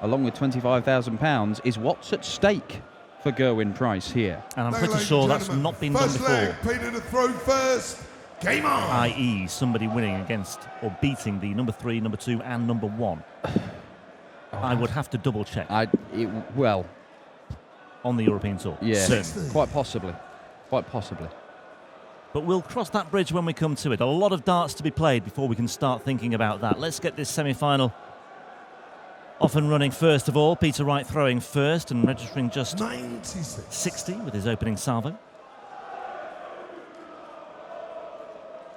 along with £25,000, is what's at stake for Gerwyn Price here. And I'm pretty sure that's not been done before. Peter to throw first. Game on. I.e. somebody winning against or beating the number 3, number 2 and number 1. I would have to double check. Well, on the European Tour. Yeah, certainly. Quite possibly. Quite possibly. But we'll cross that bridge when we come to it. A lot of darts to be played before we can start thinking about that. Let's get this semi-final off and running first of all. Peter Wright throwing first and registering just 96. 60 with his opening salvo.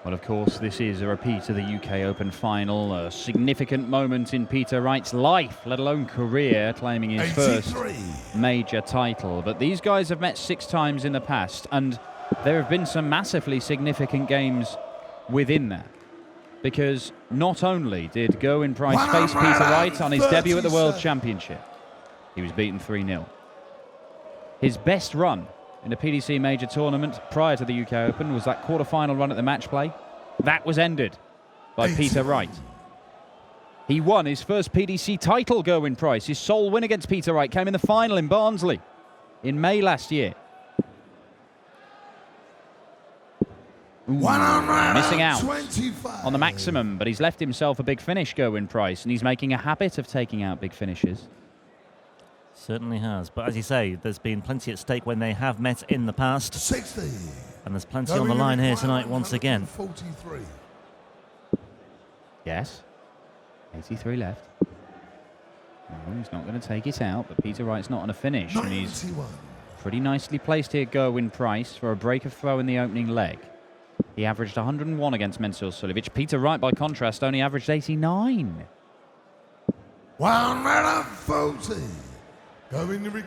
Well, of course, this is a repeat of the UK Open final, a significant moment in Peter Wright's life, let alone career, claiming his 83. first major title. But these guys have met 6 times in the past, and there have been some massively significant games within that. Because not only did Gerwyn Price face Peter Wright on his debut at the World Championship, he was beaten 3-0. His best run in a PDC major tournament prior to the UK Open was that quarter-final run at the match play. That was ended by Peter Wright. He won his first PDC title, Gerwyn Price. His sole win against Peter Wright came in the final in Barnsley in May last year. Missing out on the maximum, but he's left himself a big finish, Gerwyn Price, and he's making a habit of taking out big finishes. Certainly has. But as you say, there's been plenty at stake when they have met in the past. 60. And there's plenty on the line here tonight once again. 43. Yes. 83 left. No, he's not going to take it out, but Peter Wright's not on a finish. 91. And he's pretty nicely placed here, Gerwyn Price, for a break of throw in the opening leg. He averaged 101 against Mensur Suljovic. Peter Wright, by contrast, only averaged 89. 140.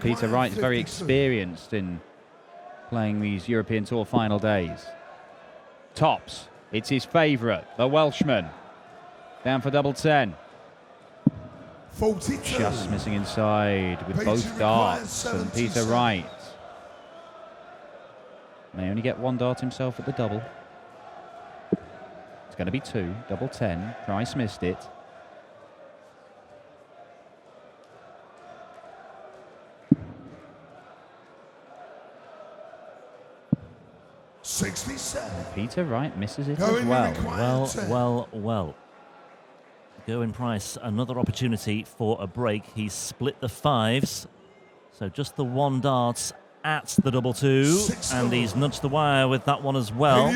Peter Wright's very experienced in playing these European Tour final days. Tops. It's his favourite, the Welshman. Down for double 10. 42. Just missing inside with both darts from Peter Wright. May only get 1 dart himself at the double. It's going to be 2, double 10. Price missed it. Peter Wright misses it as well. Well. Gerwyn Price, another opportunity for a break. He's split the 5s, so just the 1 dart at the double 2, and he's nudged the wire with that one as well.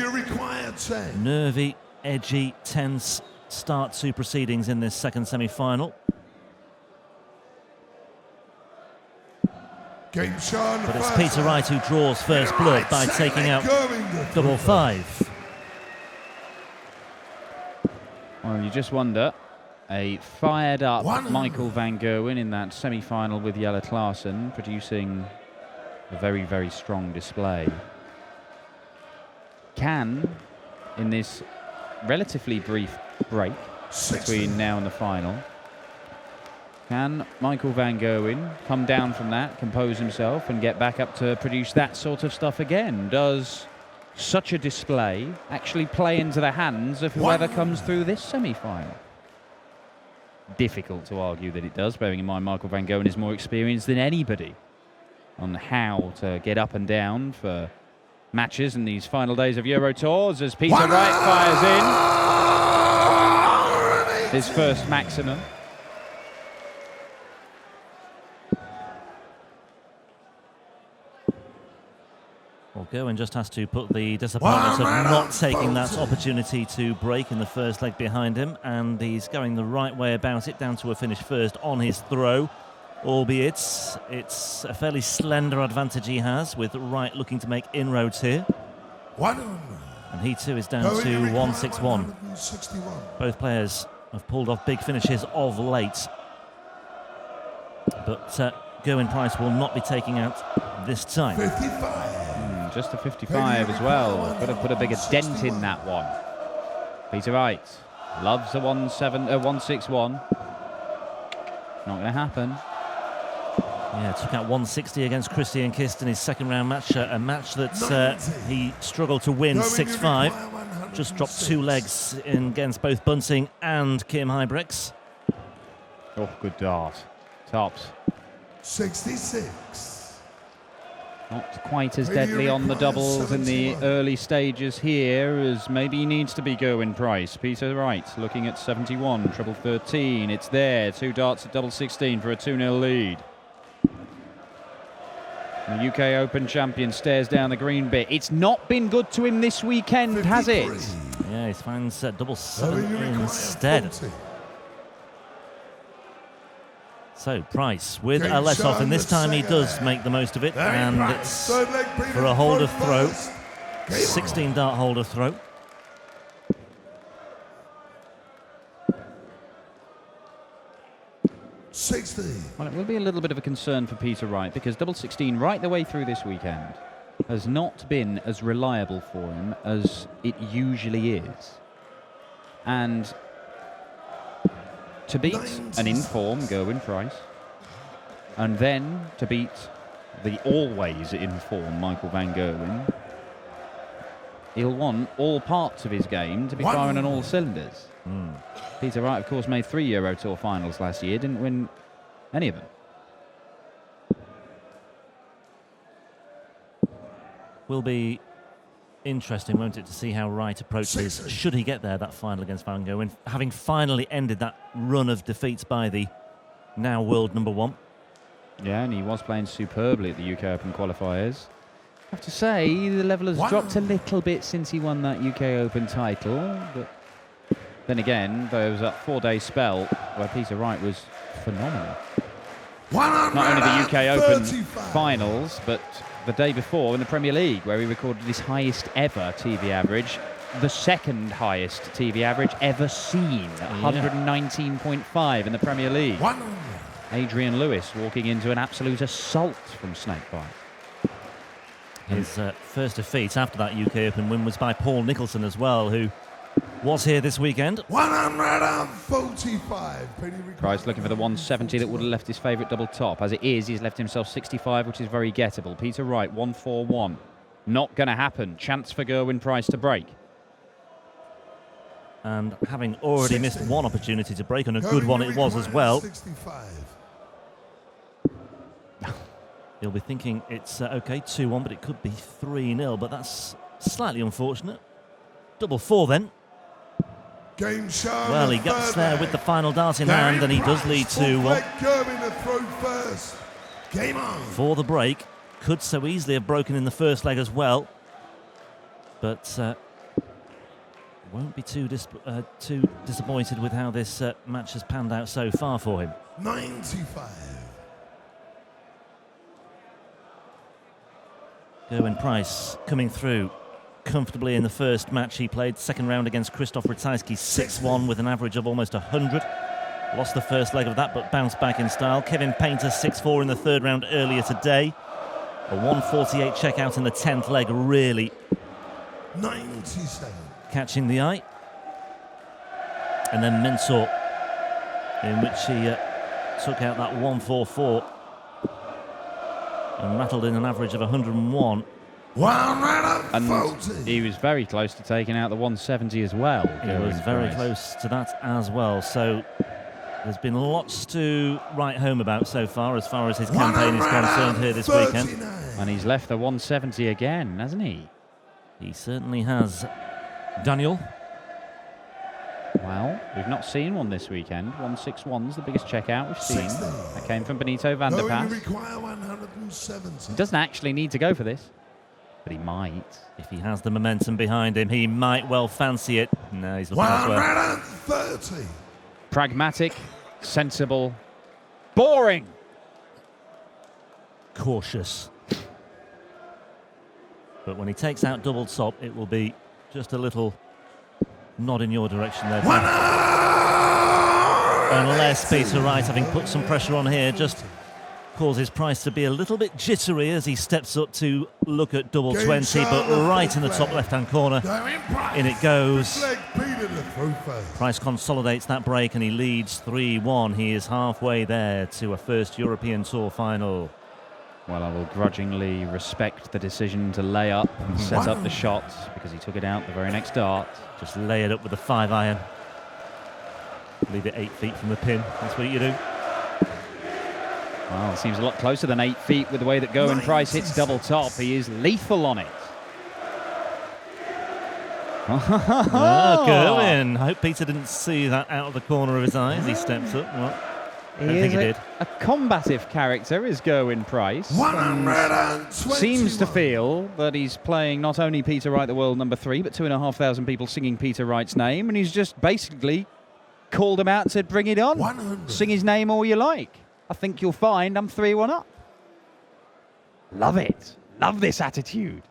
Nervy, edgy, tense start to proceedings in this second semi-final. But it's Peter Wright who draws first blood by taking out double 5. Well, you just wonder, a fired-up Michael van Gerwen in that semi-final with Jelle Klaasen, producing a very, very strong display. Can, in this relatively brief break between now and the final, can Michael van Gerwen come down from that, compose himself, and get back up to produce that sort of stuff again? Does such a display actually play into the hands of whoever comes through this semi-final? Difficult to argue that it does, bearing in mind Michael van Gerwen is more experienced than anybody on how to get up and down for matches in these final days of Euro Tours, as Peter Wright fires in his first maximum. Well, Gerwyn just has to put the disappointment of not taking that opportunity to break in the first leg behind him, and he's going the right way about it, down to a finish first on his throw, albeit it's a fairly slender advantage he has, with Wright looking to make inroads here. And he too is down to 161. Both players have pulled off big finishes of late, but Gerwyn Price will not be taking out this time. 55. Just a 55 as well. Could have put a bigger dent in that one. Peter Wright loves a 161. Not going to happen. Yeah, took out 160 against Christian Kist in his second round match, a match that he struggled to win 6-5. Just dropped 2 legs in against both Bunting and Kim Huybrechts. Oh, good dart. Tops. 66. Not quite as Maybe deadly he on the requires doubles in the 71. early stages here as maybe he needs to be Gerwyn Price. Peter Wright looking at 71, treble 13. It's there. 2 darts at double 16 for a 2-0 lead. The UK Open champion stares down the green bit. It's not been good to him this weekend, has it? 53. Yeah, he finds double So 7 he requires instead. 40. So Price with Game a let off, and this shown time he the does second. make the most of it, Very and bright. it's Third leg for a holder throw. first. Game 16 dart holder throw. on. 60. Well, it will be a little bit of a concern for Peter Wright because double 16 right the way through this weekend has not been as reliable for him as it usually is. And to beat an in-form Gerwyn Price, and then to beat the always in-form Michael van Gerwen, he'll want all parts of his game to be firing on all cylinders. Peter Wright, of course, made 3 Euro Tour finals last year, didn't win any of them. Will be interesting, won't it, to see how Wright approaches, should he get there, that final against Van Gerwen, having finally ended that run of defeats by the now world number 1. Yeah, and he was playing superbly at the UK Open qualifiers. I have to say, the level has dropped a little bit since he won that UK Open title, but then again, there was that 4-day spell where Peter Wright was phenomenal. Not only the UK Open finals, but the day before in the Premier League, where he recorded his highest ever TV average, the second highest TV average ever seen, 119.5 in the Premier League. Adrian Lewis walking into an absolute assault from Snakebite. His first defeat after that UK Open win was by Paul Nicholson as well, who was here this weekend. 145. Price looking for the 170 that would have left his favourite double top. As it is, he's left himself 65, which is very gettable. Peter Wright, 141. Not going to happen. Chance for Gerwyn Price to break. And having already missed one opportunity to break, and a good one it was as well, 65. he'll be thinking it's okay, 2-1, but it could be 3-0, but that's slightly unfortunate. Double 4 then. Game show. Well, he gets there with the final dart in hand, and he does lead 2-1. Gerwyn to throw first. Game on. For the break, could so easily have broken in the first leg as well, but won't be too disappointed with how this match has panned out so far for him. 95. Gerwyn Price coming through comfortably in the first match he played. Second round against Krzysztof Ratajski, 6-1 with an average of almost 100. Lost the first leg of that, but bounced back in style. Kevin Painter, 6-4 in the third round earlier today. A 148 checkout in the 10th leg, really 97. catching the eye. And then Mensur, in which he took out that 144 and rattled in an average of 101. And he was very close to taking out the 170 as well. He was very close to that as well. So there's been lots to write home about so far as his campaign is concerned here this weekend. And he's left the 170 again, hasn't he? He certainly has. Daniel? Well, we've not seen one this weekend. 161's the biggest checkout we've seen. 60. That came from Benito van der Going to Pas. require 170. He doesn't actually need to go for this, but he might. If he has the momentum behind him, he might well fancy it. No, he's looking elsewhere. 130. Pragmatic, sensible, boring. Cautious. But when he takes out double top, it will be just a little nod in your direction there. Unless Peter Wright, having put some pressure on here, just causes Price to be a little bit jittery as he steps up to look at double 20, but right in the top left-hand corner, in it goes. Price consolidates that break and he leads 3-1. He is halfway there to a first European Tour final. Well, I will grudgingly respect the decision to lay up and set up the shots because he took it out the very next dart. Just lay it up with a 5-iron. Leave it 8 feet from the pin. That's what you do. Well, it seems a lot closer than 8 feet with the way that Gerwyn Price hits double top. He is lethal on it. Gerwyn. I hope Peter didn't see that out of the corner of his eye as he steps up. Well, I don't think he did. A combative character is Gerwyn Price. 121. Seems to feel that he's playing not only Peter Wright, the world number 3, but 2,500 people singing Peter Wright's name, and he's just basically called him out and said, bring it on. 100. Sing his name all you like. I think you'll find I'm 3-1 up. Love it. Love this attitude.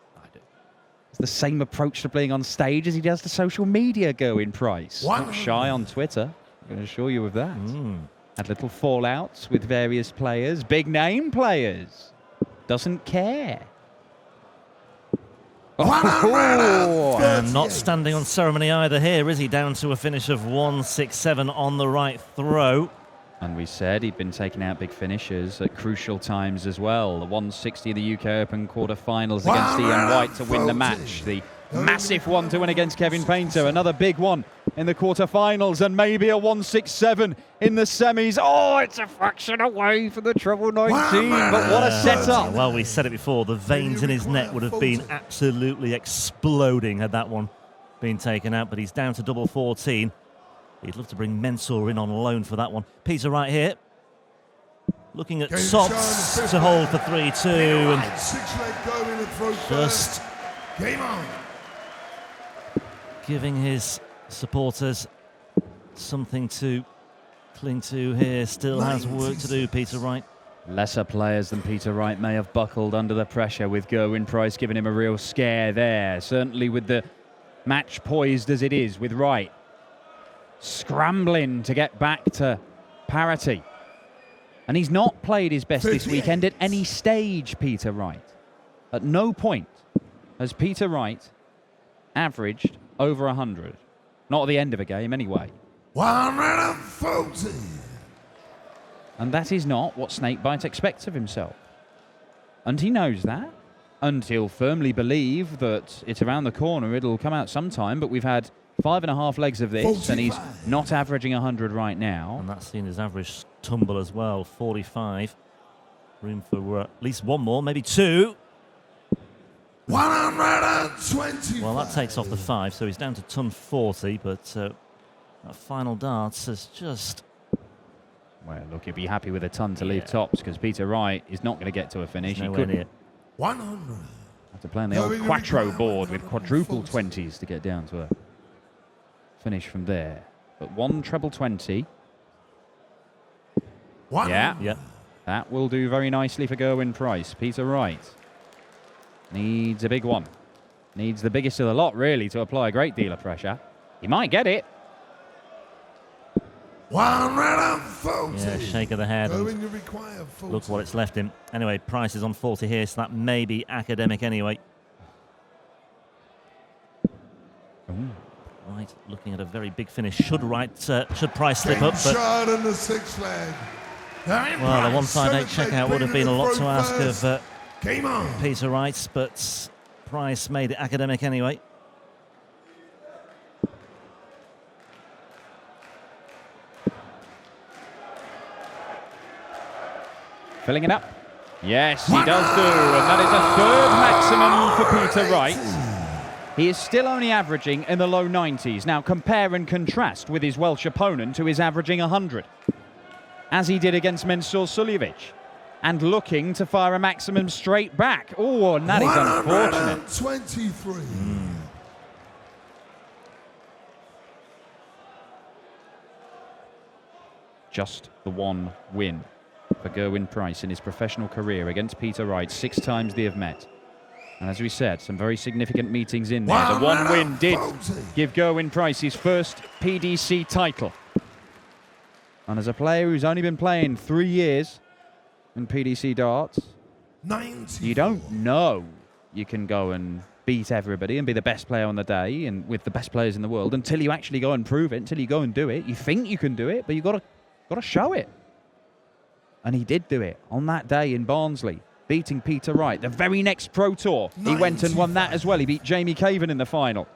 It's the same approach to playing on stage as he does to social media, Gerwyn Price. Not shy on Twitter, I can assure you of that. Had little fallouts with various players, big name players. Doesn't care. And not standing on ceremony either here, is he? Down to a finish of 167 on the right throw. And we said he'd been taking out big finishers at crucial times as well. The 160 of the UK Open quarter-finals against Ian White to win the match. The massive one to win against Kevin Painter. Another big one in the quarter-finals, and maybe a 167 in the semis. Oh, it's a fraction away for the treble 19, but what a setup. Well, we said it before, the veins in his neck would have been absolutely exploding had that one been taken out, but he's down to double 14. He'd love to bring Mensur in on loan for that one. Peter Wright here, looking at tops to hold for 3-2, and just giving his supporters something to cling to here. Still has work to do, Peter Wright. Lesser players than Peter Wright may have buckled under the pressure, with Gerwyn Price giving him a real scare there. Certainly with the match poised as it is, with Wright scrambling to get back to parity. And he's not played his best this weekend at any stage, Peter Wright. At no point has Peter Wright averaged over 100. Not at the end of a game, anyway. 140. And that is not what Snakebite expects of himself. And he knows that. And he'll firmly believe that it's around the corner, it'll come out sometime, but we've had 5.5 legs of this, 45. And he's not averaging 100 right now. And that's seen his average tumble as well, 45. Room for at least one more, maybe two. 120. Well, that takes off the 5, so he's down to ton 40, but that final darts has just... Well, look, he'd be happy with a ton to leave tops, because Peter Wright is not going to get to a finish. He couldn't. 100. Have to play on the old Quattro board with quadruple 20s to get down to a finish from there. But one treble 20. Yeah. That will do very nicely for Gerwyn Price. Peter Wright needs a big one. Needs the biggest of the lot, really, to apply a great deal of pressure. He might get it. 140. Yeah, shake of the head. Look what it's left him. Anyway, Price is on 40 here, so that may be academic anyway. Right, looking at a very big finish. Should Price slip up? But shot in the 6th leg. Well, a 158 checkout would have been a lot to ask of Peter Wright, but Price made it academic anyway. Filling it up. Yes, he does do, and that is a third maximum for Peter Wright. He is still only averaging in the low 90s. Now compare and contrast with his Welsh opponent, who is averaging 100, as he did against Mensur Suljovic, and looking to fire a maximum straight back. Oh, and that is unfortunate. 23. Just the one win for Gerwyn Price in his professional career against Peter Wright. 6 times they have met. And as we said, some very significant meetings in there. The one win did give Gerwyn Price his first PDC title. And as a player who's only been playing 3 years in PDC darts, 94. you don't know you can go and beat everybody and be the best player on the day and with the best players in the world until you actually go and prove it, until you go and do it. You think you can do it, but you've got to show it. And he did do it on that day in Barnsley, beating Peter Wright. The very next Pro Tour, he went and won that as well. He beat Jamie Caven in the final.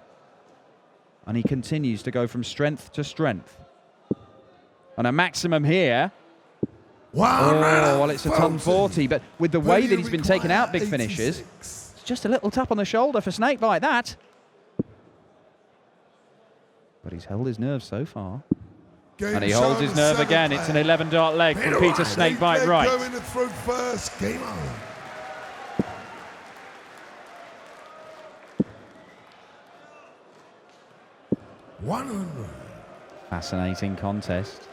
And he continues to go from strength to strength. And a maximum here Oh, well, it's a ton 40, but with the way that he's been taking out big finishes, it's just a little tap on the shoulder for Snakebite, that. But he's held his nerve so far. And he holds his nerve again. It's an 11-dart leg from Peter Snakebite Wright. Going to throw first. Game on. $100. Fascinating contest.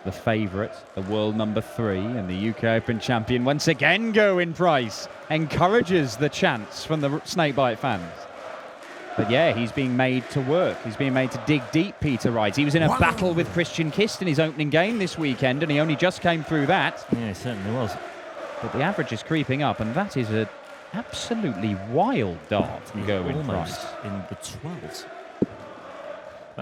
The favourite, the world number 3 and the UK Open champion, once again Gerwyn Price, encourages the chants from the Snakebite fans. But yeah, he's being made to work. He's being made to dig deep, Peter Wright. He was in a battle with Christian Kist in his opening game this weekend, and he only just came through that. Yeah, he certainly was. But the average is creeping up, and that is an absolutely wild dart from Gerwyn Price. In the 12s.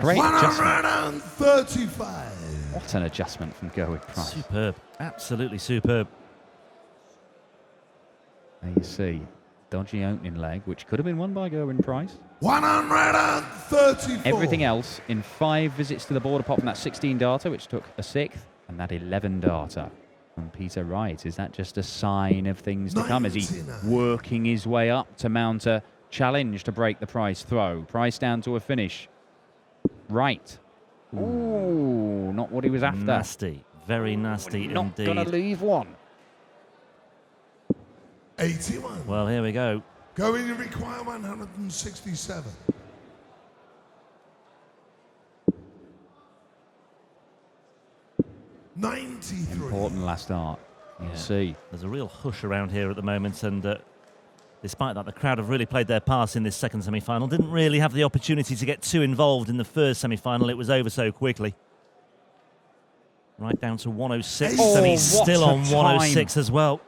Great adjustment. 135. What an adjustment from Gerwyn Price. Superb. Absolutely superb. There you see. Dodgy opening leg, which could have been won by Gerwyn Price. 134. Everything else in 5 visits to the board, apart from that 16-darter, which took a 6th, and that 11-darter from Peter Wright. Is that just a sign of things to come? Is he working his way up to mount a challenge to break the Price throw? Price down to a finish. Wright. Ooh, not what he was after. Nasty. Very nasty indeed. Not going to leave one. 81. Well, here we go. Going to require 167. Important last dart. You'll see. There's a real hush around here at the moment, and despite that, the crowd have really played their part in this second semi-final. Didn't really have the opportunity to get too involved in the first semi-final. It was over so quickly. Right down to 106, and he's still on 106 as well.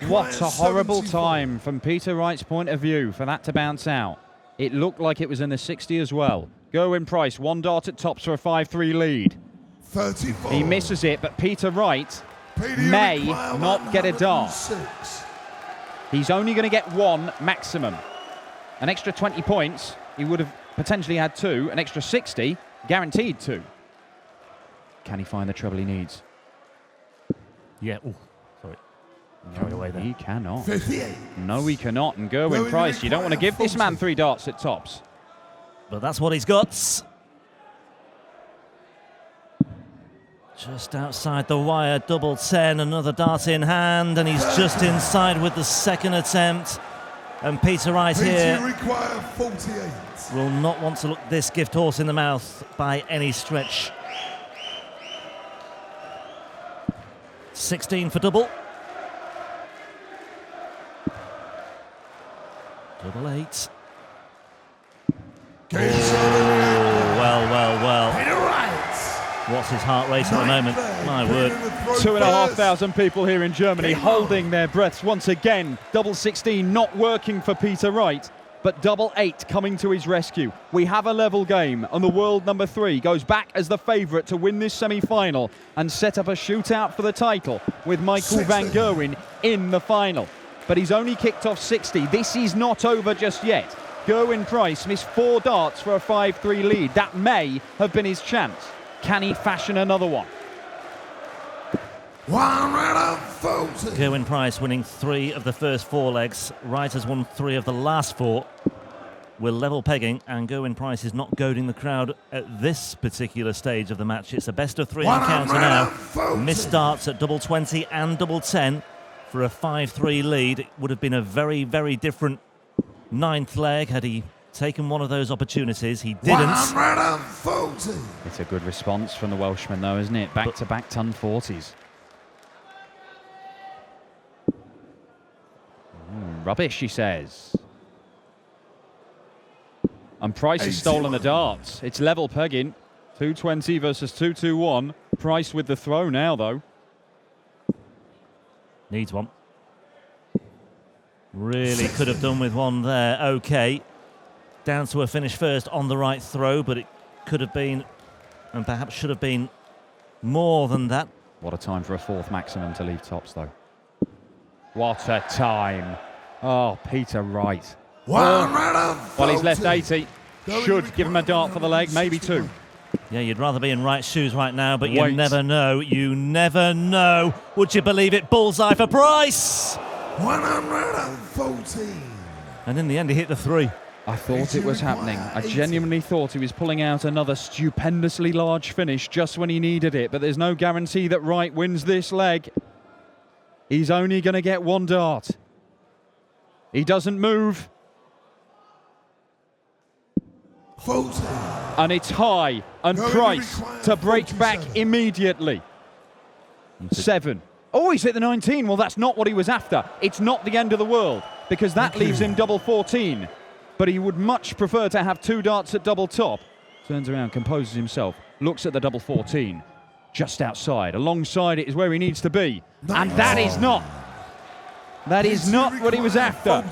What a horrible time from Peter Wright's point of view for that to bounce out. It looked like it was in the 60 as well. Gerwyn Price, 1 dart at tops for a 5-3 lead. 34. He misses it, but Peter Wright may not get a dart. He's only going to get 1 maximum. An extra 20 points, he would have potentially had 2. An extra 60, guaranteed 2. Can he find the treble he needs? Yeah. Ooh, sorry. Carried away there. He cannot. 58. No, he cannot. And Gerwyn Price, you don't want to give this man 3 darts at tops. But that's what he's got. Just outside the wire, double 10, another dart in hand, and he's just inside with the second attempt. And Peter Wright here require 48. will not want to look this gift horse in the mouth by any stretch. 16 for double. Double 8. Well. Peter Wright. What's his heart rate at the moment? My word. 2,500 people here in Germany holding their breaths once again. Double 16 not working for Peter Wright, but double 8 coming to his rescue. We have a level game, and the world number 3 goes back as the favourite to win this semi-final and set up a shootout for the title with Michael van Gerwen in the final. But he's only kicked off 60. This is not over just yet. Gerwyn Price missed 4 darts for a 5-3 lead. That may have been his chance. Can he fashion another one? 140. Gerwyn Price winning 3 of the first 4 legs. Wright has won 3 of the last 4. We're level pegging, and Gerwyn Price is not goading the crowd at this particular stage of the match. It's a best of 3 encounter now. Missed darts at double 20 and double 10 for a 5-3 lead. It would have been a very, very different 9th leg had he taken one of those opportunities. He didn't. 140. It's a good response from the Welshman, though, isn't it? Back-to-back ton 40s. Rubbish, he says. And Price has stolen the darts. It's level pegging. 220 versus 221. Price with the throw now, though. Needs one. Really could have done with one there. Okay. Down to a finish first on the right throw, but it could have been, and perhaps should have been, more than that. What a time for a 4th maximum to leave tops, though. What a time. Oh, Peter Wright. Well, he's left 80. Should give him a dart for the leg, maybe 2. Yeah, you'd rather be in Wright's shoes right now, but you Wait. never know. You never know. Would you believe it? Bullseye for Price. 114. And in the end, he hit the 3. I thought it was happening. I genuinely thought he was pulling out another stupendously large finish just when he needed it, but there's no guarantee that Wright wins this leg. He's only going to get one dart. He doesn't move. 40. And it's high, and Going to Price require to break back 47. immediately. 7. Oh, he's hit the 19. Well, that's not what he was after. It's not the end of the world, because that leaves him double 14. But he would much prefer to have 2 darts at double top. Turns around, composes himself, looks at the double 14. Just outside, alongside it is where he needs to be. And that is not. That is not what he was after.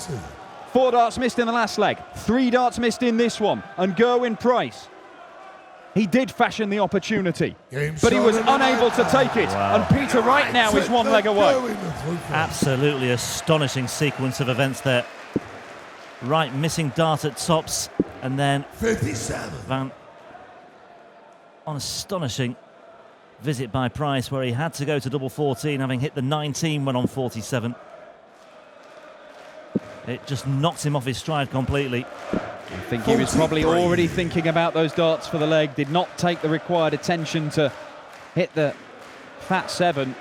4 darts missed in the last leg, 3 darts missed in this one, and Gerwyn Price, he did fashion the opportunity, but he was unable to take it, and Peter Wright now is 1 leg away. Absolutely astonishing sequence of events there. Wright missing dart at tops, and then 57. Van on astonishing visit by Price, where he had to go to double 14, having hit the 19 when on 47. It just knocked him off his stride completely. I think he was probably already thinking about those darts for the leg, did not take the required attention to hit the fat 7.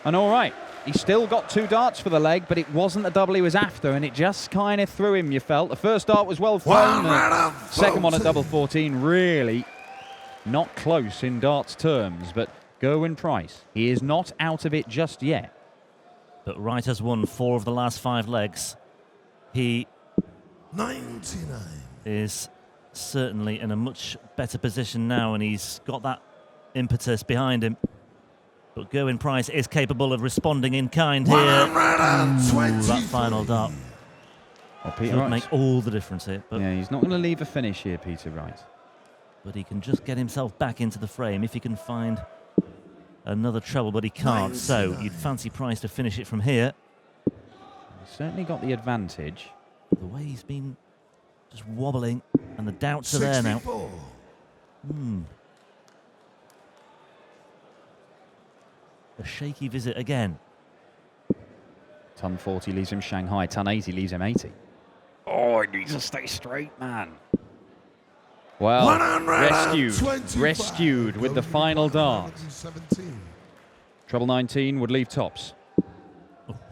And all right, he still got 2 darts for the leg, but it wasn't the double he was after, and it just kind of threw him, you felt. The first dart was well thrown, the second one at double 14, really not close in darts terms, but Gerwyn Price, he is not out of it just yet. But Wright has won 4 of the last 5 legs. He 99. is certainly in a much better position now, and he's got that impetus behind him. But Gerwyn Price is capable of responding in kind here. 120. That final dart Well, Peter would Wright, make all the difference here. But, yeah, he's not going to leave a finish here, Peter Wright. but he can just get himself back into the frame if he can find another treble, but he can't. So you'd fancy Price to finish it from here. He's certainly got the advantage. The way he's been just wobbling, and the doubts are there now. 64. A shaky visit again. Ton 40 leaves him Shanghai, ton 80 leaves him 80. Oh, he needs to stay straight, man. Well, 125. rescued with the final dart. 117. Treble 19 would leave tops.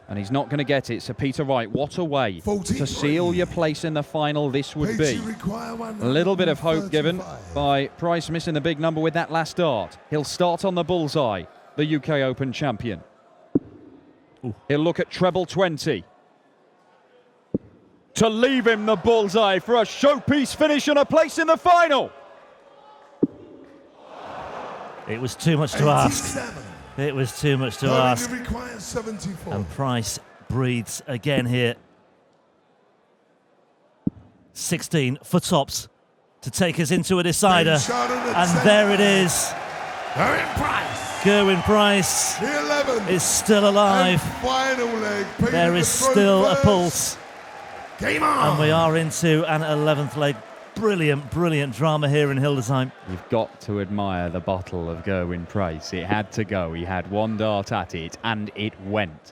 And he's not going to get it, so Peter Wright, what a way 43. to seal your place in the final this would be. Require A little bit of hope given 135. by Price missing the big number with that last dart. He'll start on the bullseye, the UK Open champion. He'll look at treble 20. To leave him the bullseye for a showpiece finish and a place in the final. It was too much to ask. 87. It was too much to Going ask. to require 74. And Price breathes again here. 16 for tops to take us into a decider. And there it is. Gerwyn Price. Gerwyn Price The 11. is still alive. And final leg. Peter There is the throw still a first. pulse. Game on. And we are into an 11th leg. Brilliant, brilliant drama here in Hildesheim. You've got to admire the bottle of Gerwyn Price. It had to go. He had 1 dart at it, and it went.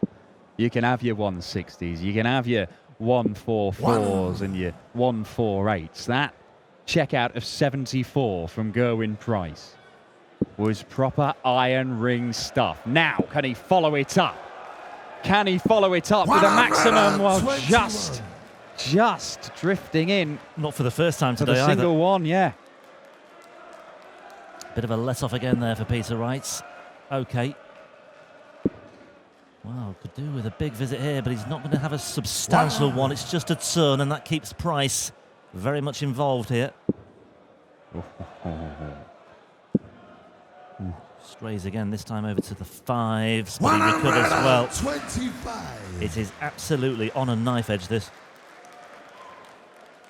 You can have your 160s. You can have your 144s and your 148s. That checkout of 74 from Gerwyn Price was proper iron ring stuff. Now, can he follow it up? Can he follow it up with a maximum? Well, 121. just drifting in Not for the first time for today the either. single one, yeah. Bit of a let-off again there for Peter Wright. Okay. Well, could do with a big visit here, but he's not going to have a substantial one. It's just a turn, and that keeps Price very much involved here. Strays again, this time over to the 5s, but he recovers well. 125. It is absolutely on a knife edge, this.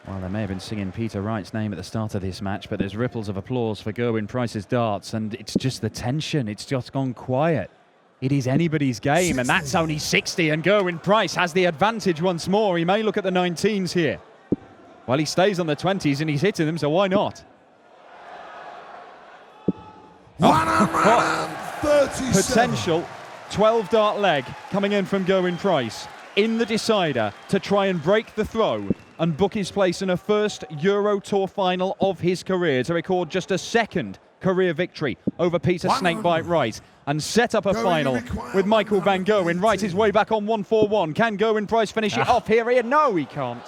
Well, they may have been singing Peter Wright's name at the start of this match, but there's ripples of applause for Gerwyn Price's darts, and it's just the tension. It's just gone quiet. It is anybody's game, and that's only 60, and Gerwyn Price has the advantage once more. He may look at the 19s here. Well, he stays on the 20s, and he's hitting them, so why not? 137. Potential 12-dart leg coming in from Gerwyn Price in the decider to try and break the throw and book his place in a first Euro Tour final of his career to record just a second career victory over Peter Snakebite Wright and set up a final with Michael van Gerwen. Wright is way back on 1-4-1. Can Gerwyn Price finish it off here? No, he can't.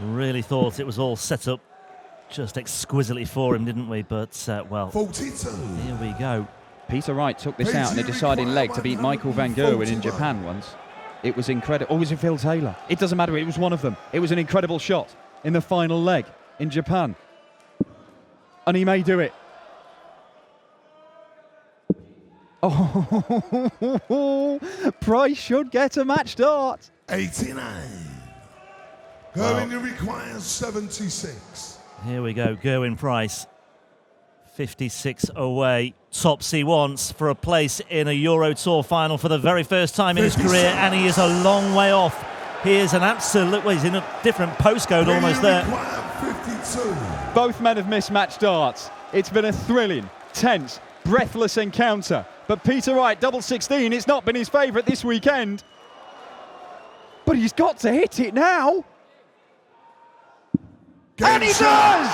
Really thought it was all set up just exquisitely for him, didn't we? But, well, 42. here we go. Peter Wright took this out in a deciding leg to beat Michael van Gerwen in Japan once. It was incredible. Oh, was it Phil Taylor? It doesn't matter. It was one of them. It was an incredible shot in the final leg in Japan. And he may do it. Oh, Price should get a match start. 89. Gerwyn requires 76. Here we go, Gerwyn Price. 56 away. Tops he wants for a place in a Euro Tour final for the very first time in his career, and he is a long way off. He is an absolute, well, he's in a different postcode almost there. 52. Both men have missed match darts. It's been a thrilling, tense, breathless encounter. But Peter Wright, double 16, it's not been his favourite this weekend. But he's got to hit it now. And he does!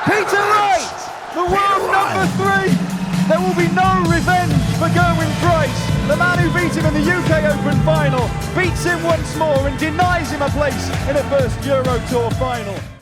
Peter Wright, the world number 3. There will be no revenge for Gerwyn Price. The man who beat him in the UK Open final beats him once more and denies him a place in a first Euro Tour final.